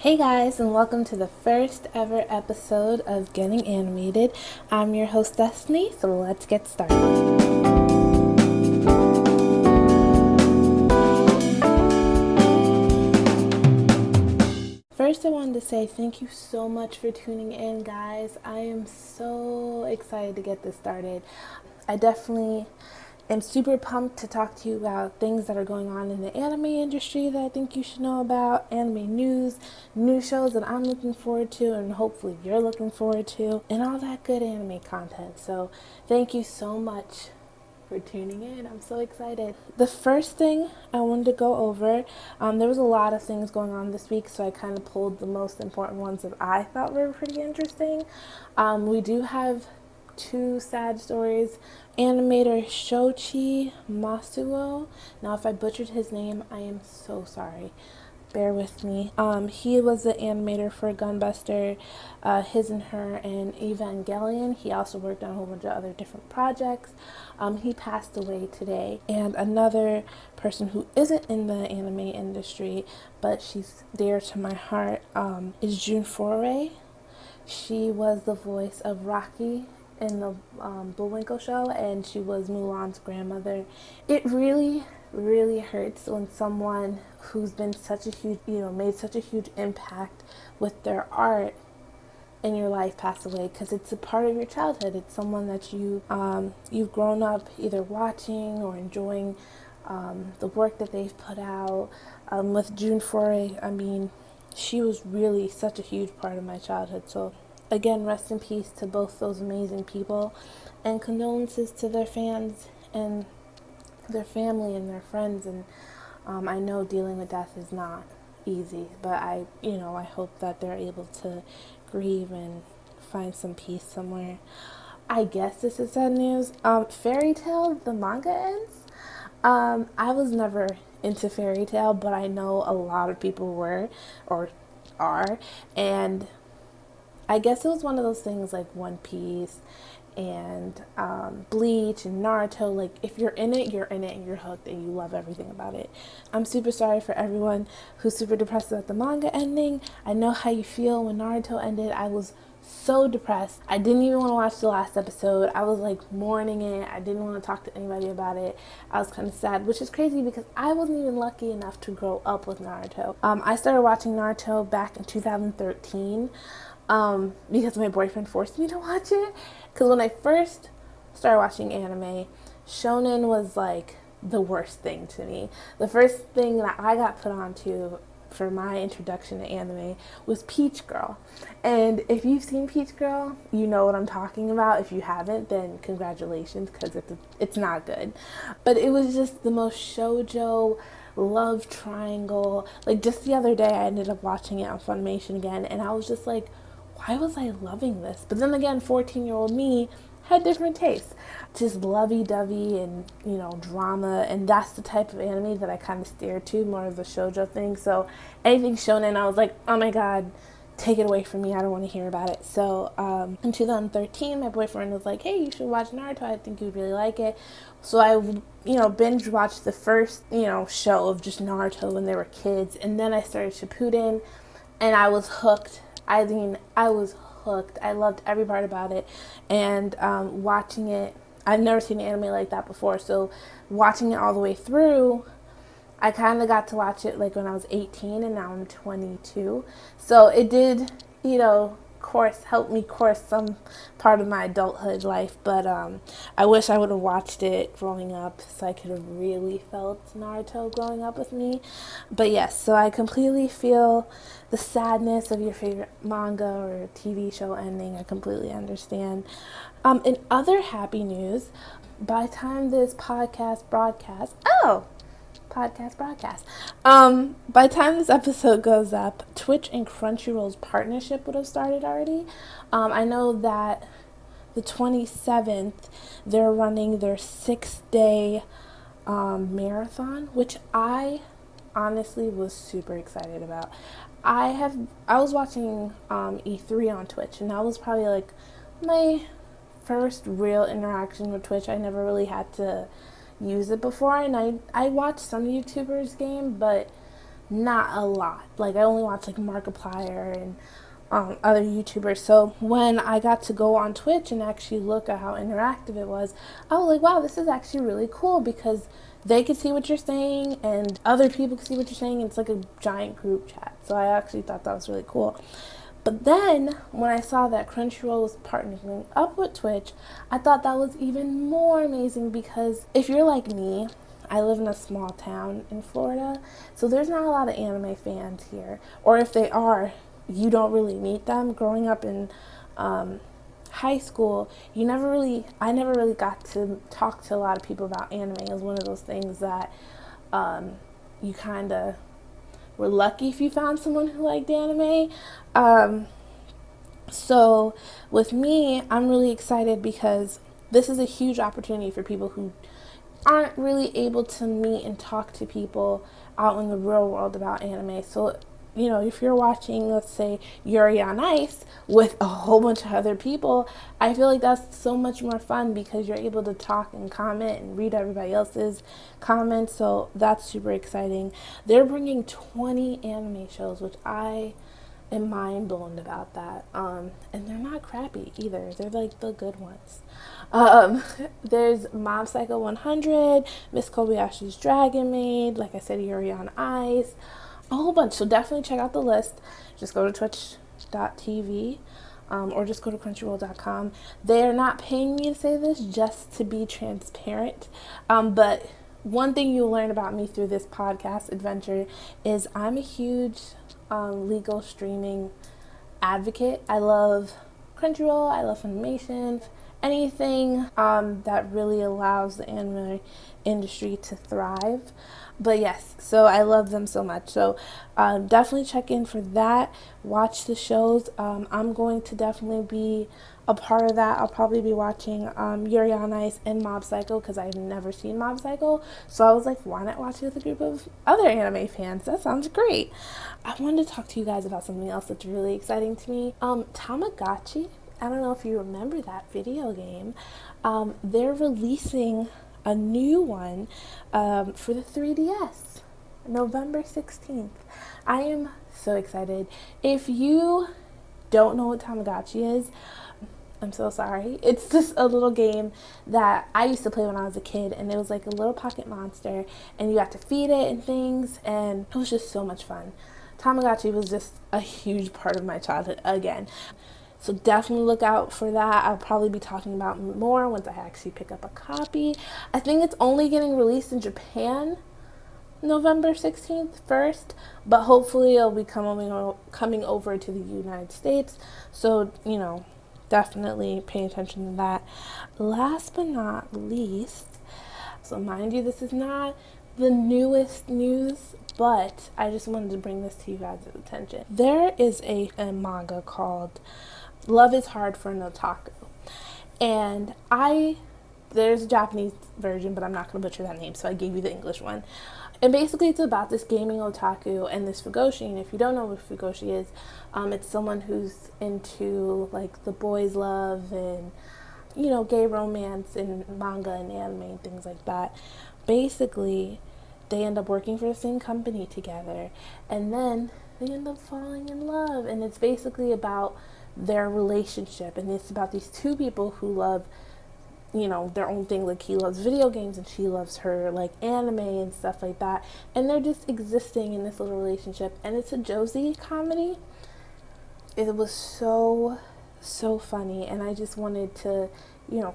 Hey guys, and welcome to the first ever episode of Getting Animated. I'm your host Destiny, so let's get started. First, I wanted to say thank you so much for tuning in, guys. I am so excited to get this started. I definitely am super pumped to talk to you about things that are going on in the anime industry that I think you should know about, anime news, new shows that I'm looking forward to and hopefully you're looking forward to, and all that good anime content. So thank you so much for tuning in. I'm so excited. The first thing I wanted to go over, there was a lot of things going on this week, so I kind of pulled the most important ones that I thought were pretty interesting. We do have two sad stories. Animator Shoichi Masuo. Now, if I butchered his name, I am so sorry. Bear with me. He was the animator for Gunbuster, His and Her, and Evangelion. He also worked on a whole bunch of other different projects. He passed away today. And another person who isn't in the anime industry, but she's dear to my heart, is June Foray. She was the voice of Rocky in the Bullwinkle show, and she was Mulan's grandmother. It really hurts when someone who's been such a huge, made such a huge impact with their art in your life pass away, because it's a part of your childhood. It's someone that you've grown up either watching or enjoying the work that they've put out. With June Foray, I mean, she was really such a huge part of my childhood. So again, rest in peace to both those amazing people, and condolences to their fans and their family and their friends. And I know dealing with death is not easy, but I hope that they're able to grieve and find some peace somewhere. I guess this is sad news. Fairy Tail, the manga ends. I was never into Fairy Tail, but I know a lot of people were or are, and I guess it was one of those things like One Piece and Bleach and Naruto. Like, if you're in it, you're in it and you're hooked and you love everything about it. I'm super sorry for everyone who's super depressed about the manga ending. I know how you feel. When Naruto ended, I was so depressed. I didn't even want to watch the last episode. I was like mourning it. I didn't want to talk to anybody about it. I was kind of sad, which is crazy because I wasn't even lucky enough to grow up with Naruto. I started watching Naruto back in 2013. Because my boyfriend forced me to watch it. Because when I first started watching anime, shonen was like the worst thing to me. The first thing that I got put onto for my introduction to anime was Peach Girl. And if you've seen Peach Girl, you know what I'm talking about. If you haven't, then congratulations, because it's not good. But it was just the most shoujo love triangle. Like, just the other day, I ended up watching it on Funimation again, and I was just like, why was I loving this? But then again, 14-year-old me had different tastes. Just lovey-dovey and, drama. And that's the type of anime that I kind of steer to, more of the shoujo thing. So anything shonen, I was like, oh my god, take it away from me. I don't want to hear about it. So in 2013, my boyfriend was like, hey, you should watch Naruto. I think you'd really like it. So I, binge watched the first, show of just Naruto when they were kids. And then I started Shippuden, and I was hooked. I mean, I was hooked. I loved every part about it. And watching it, I've never seen an anime like that before. So watching it all the way through, I kind of got to watch it like when I was 18, and now I'm 22. So it did, help me course some part of my adulthood life. But I wish I would have watched it growing up so I could have really felt Naruto growing up with me. But yes, so I completely feel the sadness of your favorite manga or TV show ending. I completely understand. In other happy news, by the time this podcast broadcast, by the time this episode goes up, Twitch and Crunchyroll's partnership would have started already. I know that the 27th, they're running their 6-day marathon, which I honestly was super excited about. I was watching E3 on Twitch, and that was probably like my first real interaction with Twitch. I never really had to use it before, and I watched some YouTubers game, but not a lot. Like, I only watch like Markiplier and other YouTubers. So when I got to go on Twitch and actually look at how interactive it was, I was like, wow, this is actually really cool because they can see what you're saying and other people can see what you're saying. And it's like a giant group chat. So I actually thought that was really cool. But then when I saw that Crunchyroll was partnering up with Twitch, I thought that was even more amazing because if you're like me, I live in a small town in Florida, so there's not a lot of anime fans here. Or if they are, you don't really meet them. Growing up in high school, I never really got to talk to a lot of people about anime. It was one of those things that you kind of were lucky if you found someone who liked anime. So with me, I'm really excited because this is a huge opportunity for people who aren't really able to meet and talk to people out in the real world about anime. So, if you're watching, let's say, Yuri on Ice with a whole bunch of other people, I feel like that's so much more fun because you're able to talk and comment and read everybody else's comments. So that's super exciting. They're bringing 20 anime shows, which I am mind blown about that. And they're not crappy either. They're like the good ones. There's Mob Psycho 100, Miss Kobayashi's Dragon Maid, like I said, Yuri on Ice, a whole bunch. So definitely check out the list. Just go to twitch.tv or just go to crunchyroll.com. They are not paying me to say this, just to be transparent. But one thing you'll learn about me through this podcast adventure is I'm a huge legal streaming advocate. I love Crunchyroll, I love Funimation, anything that really allows the anime industry to thrive. But yes, so I love them so much. So definitely check in for that. Watch the shows. I'm going to definitely be a part of that. I'll probably be watching Yuri on Ice and Mob Psycho because I've never seen Mob Psycho. So I was like, why not watch it with a group of other anime fans? That sounds great. I wanted to talk to you guys about something else that's really exciting to me. Tamagotchi. I don't know if you remember that video game. They're releasing a new one for the 3DS, November 16th. I am so excited. If you don't know what Tamagotchi is, I'm so sorry. It's just a little game that I used to play when I was a kid, and it was like a little pocket monster, and you got to feed it and things, and it was just so much fun. Tamagotchi was just a huge part of my childhood again. So definitely look out for that. I'll probably be talking about more once I actually pick up a copy. I think it's only getting released in Japan November 16th first, but hopefully it'll be coming over to the United States. So, definitely pay attention to that. Last but not least, so mind you, this is not the newest news, but I just wanted to bring this to you guys' attention. There is a manga called Love is Hard for an Otaku. And there's a Japanese version, but I'm not going to butcher that name, so I gave you the English one. And basically it's about this gaming otaku and this fugoshi. And if you don't know what fugoshi is, it's someone who's into like the boys' love and, gay romance and manga and anime and things like that. Basically, they end up working for the same company together, and then they end up falling in love. And it's basically about their relationship, and it's about these two people who love their own thing. Like, he loves video games and she loves her like anime and stuff like that, and they're just existing in this little relationship. And it's a Josie comedy. It was so funny, and I just wanted to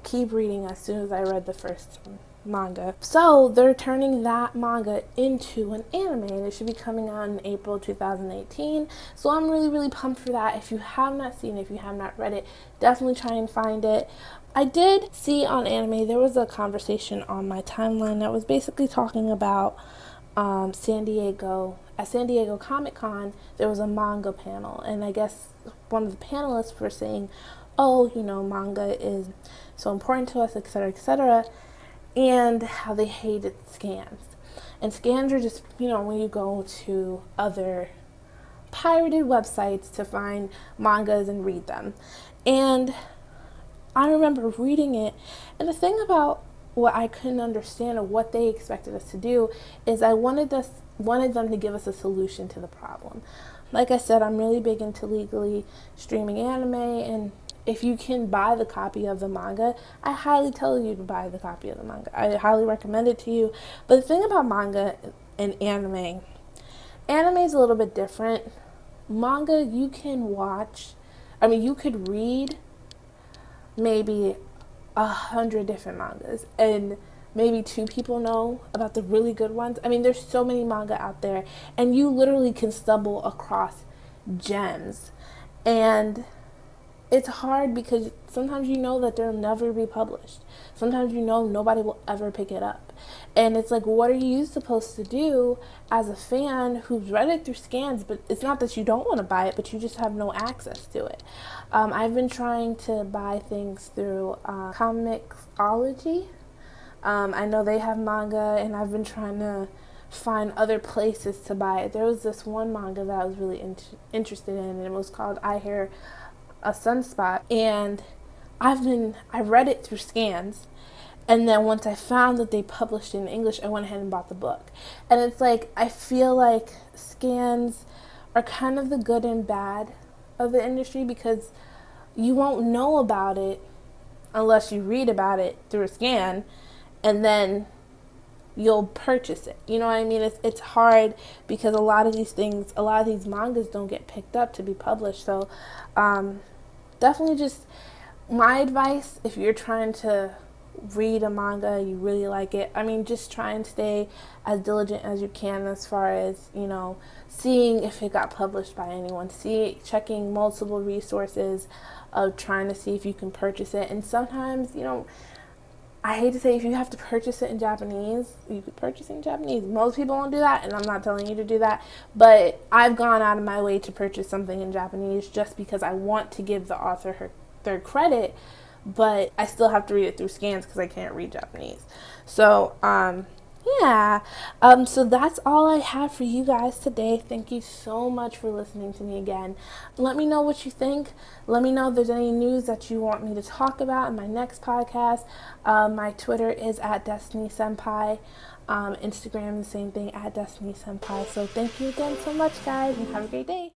keep reading as soon as I read the first manga. So they're turning that manga into an anime, and it should be coming out in April 2018. So I'm really pumped for that. If you have not seen it, if you have not read it, definitely try and find it. I did see on anime, there was a conversation on my timeline that was basically talking about San Diego Comic-Con. There was a manga panel, and I guess one of the panelists were saying, manga is so important to us, etc., and how they hated scans. And scans are just, when you go to other pirated websites to find mangas and read them. And I remember reading it, and the thing about what I couldn't understand or what they expected us to do is I wanted us wanted them to give us a solution to the problem. Like I said, I'm really big into legally streaming anime, and if you can buy the copy of the manga, I highly tell you to buy the copy of the manga. I highly recommend it to you. But the thing about manga and anime is a little bit different. Manga, you can watch, you could read maybe 100 different mangas, and maybe 2 people know about the really good ones. There's so many manga out there, and you literally can stumble across gems. And it's hard because sometimes you know that they'll never be published. Sometimes you know nobody will ever pick it up. And it's like, what are you supposed to do as a fan who's read it through scans, but it's not that you don't want to buy it, but you just have no access to it. I've been trying to buy things through Comixology. I know they have manga, and I've been trying to find other places to buy it. There was this one manga that I was really interested in, and it was called I Hear a Sunspot, and I read it through scans, and then once I found that they published it in English, I went ahead and bought the book. And it's like, I feel like scans are kind of the good and bad of the industry, because you won't know about it unless you read about it through a scan, and then you'll purchase it. You know what I mean? It's hard because a lot of these mangas don't get picked up to be published. So definitely, just my advice, if you're trying to read a manga, you really like it, just try and stay as diligent as you can as far as, seeing if it got published by anyone, checking multiple resources of trying to see if you can purchase it. And sometimes, I hate to say, if you have to purchase it in Japanese, you could purchase it in Japanese. Most people won't do that, and I'm not telling you to do that. But I've gone out of my way to purchase something in Japanese just because I want to give the author their credit, but I still have to read it through scans because I can't read Japanese. So, yeah. So that's all I have for you guys today. Thank you so much for listening to me again. Let me know what you think. Let me know if there's any news that you want me to talk about in my next podcast. My Twitter is at Destiny Senpai. Instagram, the same thing, at Destiny Senpai. So thank you again so much, guys, and have a great day.